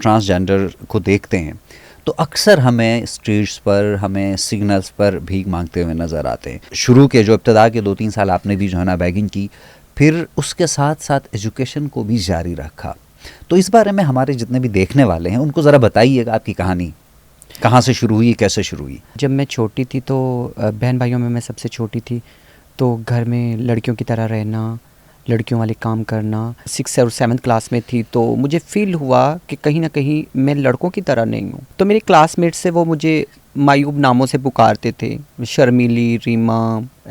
Transgender को देखते हैं तो अक्सर हमें स्ट्रीट्स पर, हमें सिग्नल्स पर भीख मांगते हुए नज़र आते हैं। शुरू के जो इब्तदा के 2-3 साल आपने भी जो है ना बैगिंग की, फिर उसके साथ साथ एजुकेशन को भी जारी रखा। तो इस बारे में हमारे जितने भी देखने वाले हैं उनको ज़रा बताइएगा आपकी कहानी कहाँ से शुरू हुई, कैसे शुरू हुई? जब मैं छोटी थी तो बहन भाइयों में मैं सबसे छोटी थी, तो घर में लड़कियों की तरह रहना, लड़कियों वाले काम करना। 6 और 7 क्लास में थी तो मुझे फील हुआ कि कहीं ना कहीं मैं लड़कों की तरह नहीं हूँ। तो मेरे क्लासमेट से वो मुझे मायूब नामों से पुकारते थे, शर्मीली, रीमा,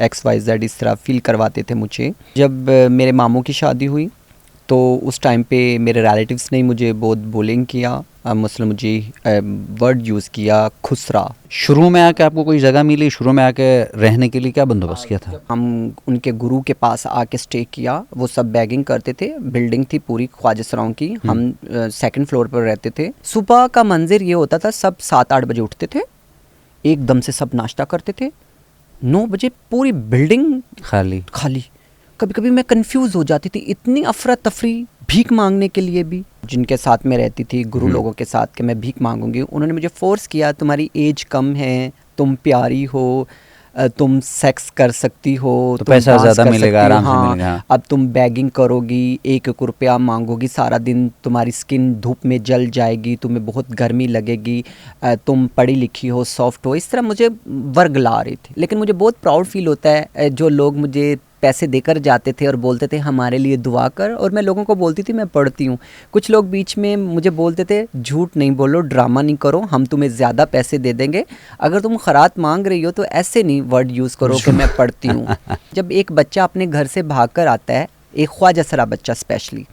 XYZ, इस तरह फील करवाते थे मुझे। जब मेरे मामू की शादी हुई तो उस टाइम पे मेरे रिलेटिव्स ने मुझे बहुत बुलिंग किया, मतलब मुझे वर्ड यूज़ किया, खुसरा। शुरू में आके आपको कोई जगह मिली? शुरू में आके रहने के लिए क्या बंदोबस्त किया था? हम उनके गुरु के पास आके स्टे किया। वो सब बैगिंग करते थे, बिल्डिंग थी पूरी ख्वाजा सराओं की, हम 2nd फ्लोर पर रहते थे। सुबह का मंजिर ये होता था, सब 7-8 बजे उठते थे, एकदम से सब नाश्ता करते थे, 9 बजे पूरी बिल्डिंग खाली। कभी कभी मैं कंफ्यूज हो जाती थी, इतनी अफरा तफरी भीख मांगने के लिए भी। जिनके साथ में रहती थी, गुरु लोगों के साथ, कि मैं भीख मांगूंगी, उन्होंने मुझे फोर्स किया, तुम्हारी एज कम है, तुम प्यारी हो, तुम सेक्स कर सकती हो, तो पैसा ज़्यादा मिलेगा, आराम से हाँ, मिलेगा। अब तुम बैगिंग करोगी, 1 रुपया मांगोगी, सारा दिन तुम्हारी स्किन धूप में जल जाएगी, तुम्हें बहुत गर्मी लगेगी, तुम पढ़ी लिखी हो, सॉफ्ट हो, इस तरह मुझे वर्गला रही थी। लेकिन मुझे बहुत प्राउड फील होता है जो लोग मुझे पैसे देकर जाते थे और बोलते थे हमारे लिए दुआ कर, और मैं लोगों को बोलती थी मैं पढ़ती हूँ। कुछ लोग बीच में मुझे बोलते थे झूठ नहीं बोलो, ड्रामा नहीं करो, हम तुम्हें ज़्यादा पैसे दे देंगे, अगर तुम खैरात मांग रही हो तो ऐसे नहीं वर्ड यूज़ करो कि मैं पढ़ती हूँ। जब एक बच्चा अपने घर से भाग कर आता है, एक ख्वाजा सरा बच्चा स्पेशली,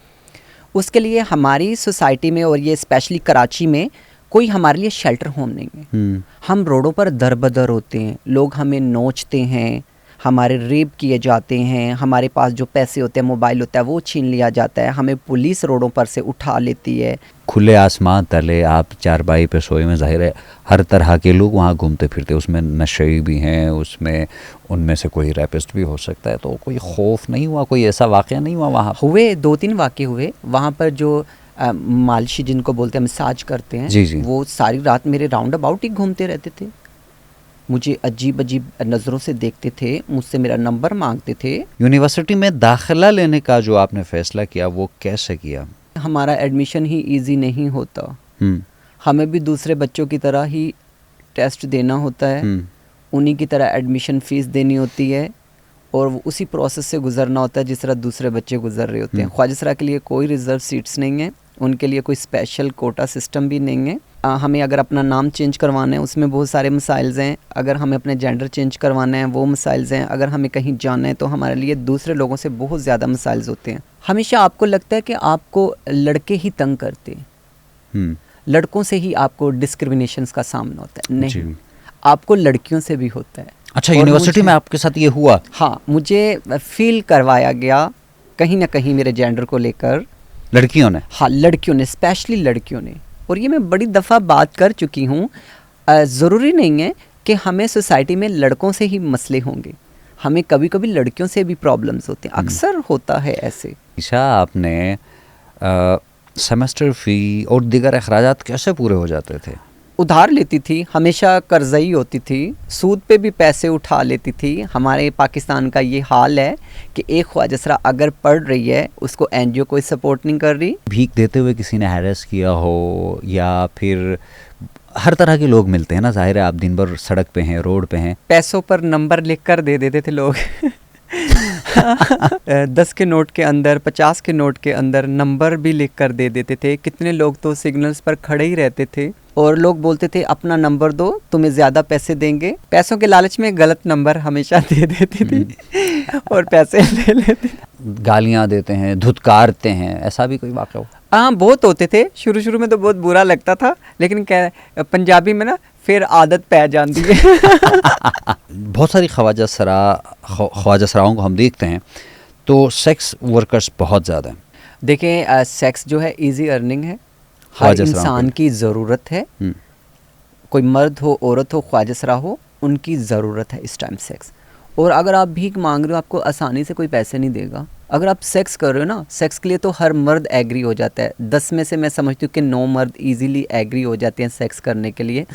उसके लिए हमारी सोसाइटी में और ये स्पेशली कराची में कोई हमारे लिए शेल्टर होम नहीं है। हम रोडों पर दर बदर होते हैं, लोग हमें नोचते हैं, हमारे रेप किए जाते हैं, हमारे पास जो पैसे होते हैं, मोबाइल होता है, वो छीन लिया जाता है, हमें पुलिस रोडों पर से उठा लेती है। खुले आसमान तले आप चारपाई पे सोए में, जाहिर है हर तरह के लोग वहाँ घूमते फिरते, उसमें नशे भी हैं, उसमें उनमें से कोई रैपिस्ट भी हो सकता है। तो कोई खौफ नहीं हुआ, कोई ऐसा वाक़या नहीं हुआ वहाँ? हुए 2-3 वाक़े हुए वहाँ पर। जो मालशी जिनको बोलते हैं, मसाज करते हैं, जी। वो सारी रात मेरे राउंड अबाउट ही घूमते रहते थे, मुझे अजीब अजीब नज़रों से देखते थे, मुझसे मेरा नंबर मांगते थे। यूनिवर्सिटी में दाखिला लेने का जो आपने फ़ैसला किया वो कैसे किया? हमारा एडमिशन ही इजी नहीं होता, हमें भी दूसरे बच्चों की तरह ही टेस्ट देना होता है, उन्हीं की तरह एडमिशन फ़ीस देनी होती है, और उसी प्रोसेस से गुजरना होता है जिस तरह दूसरे बच्चे गुजर रहे होते हैं। ख्वाजा सरा के लिए कोई रिज़र्व सीट्स नहीं है, उनके लिए कोई स्पेशल कोटा सिस्टम भी नहीं है। हमें अगर अपना नाम चेंज करवाना है उसमें बहुत सारे मसाइल्स हैं, अगर हमें अपने जेंडर चेंज करवाना है वो मसाइल्स हैं, अगर हमें कहीं जाना है तो हमारे लिए दूसरे लोगों से बहुत ज़्यादा मसाइल्स होते हैं। हमेशा आपको लगता है कि आपको लड़के ही तंग करते हैं, लड़कों से ही आपको डिस्क्रिमिनेशंस का सामना होता है। नहीं, आपको लड़कियों से भी होता है। अच्छा, यूनिवर्सिटी में आपके साथ ये हुआ? हाँ, मुझे फील करवाया गया कहीं ना कहीं मेरे जेंडर को लेकर लड़कियों ने। हाँ, लड़कियों ने, स्पेशली लड़कियों ने। और ये मैं बड़ी दफ़ा बात कर चुकी हूँ, ज़रूरी नहीं है कि हमें सोसाइटी में लड़कों से ही मसले होंगे, हमें कभी कभी लड़कियों से भी प्रॉब्लम्स होते हैं, अक्सर होता है ऐसे। ईशा, आपने सेमेस्टर फ़ी और दीगर अखराजात कैसे पूरे हो जाते थे? उधार लेती थी, हमेशा कर्ज़ई होती थी, सूद पे भी पैसे उठा लेती थी। हमारे पाकिस्तान का ये हाल है कि एक ख्वाजा सरा अगर पढ़ रही है उसको NGO कोई सपोर्ट नहीं कर रही। भीख देते हुए किसी ने हैरेस किया हो, या फिर हर तरह के लोग मिलते हैं ना, जाहिर है आप दिन भर सड़क पे हैं, रोड पे हैं। पैसों पर नंबर लिख कर दे देते थे लोग 10 के नोट के अंदर, 50 के नोट के अंदर नंबर भी लिख कर दे देते थे। कितने लोग तो सिग्नल्स पर खड़े ही रहते थे और लोग बोलते थे अपना नंबर दो, तुम्हें ज़्यादा पैसे देंगे। पैसों के लालच में गलत नंबर हमेशा दे देते थे और पैसे ले लेते। गालियाँ देते हैं, धुतकारते हैं, ऐसा भी कोई वाक़या हो? हाँ, बहुत होते थे। शुरू में तो बहुत बुरा लगता था, लेकिन पंजाबी में ना फिर आदत पै जाती है। बहुत सारी ख्वाजा सराओं को हम देखते हैं तो सेक्स वर्कर्स बहुत ज़्यादा हैं। देखें, सेक्स जो है इजी अर्निंग है, हर इंसान की ज़रूरत है। कोई मर्द हो, औरत हो, ख्वाजा सरा हो, उनकी ज़रूरत है इस टाइम सेक्स। और अगर आप भीख मांग रहे हो, आपको आसानी से कोई पैसे नहीं देगा, अगर आप सेक्स कर रहे हो ना, सेक्स के लिए तो हर मर्द एग्री हो जाता है, 10 में से मैं समझती हूँ कि 9 मर्द इजीली एग्री हो जाते हैं सेक्स करने के लिए।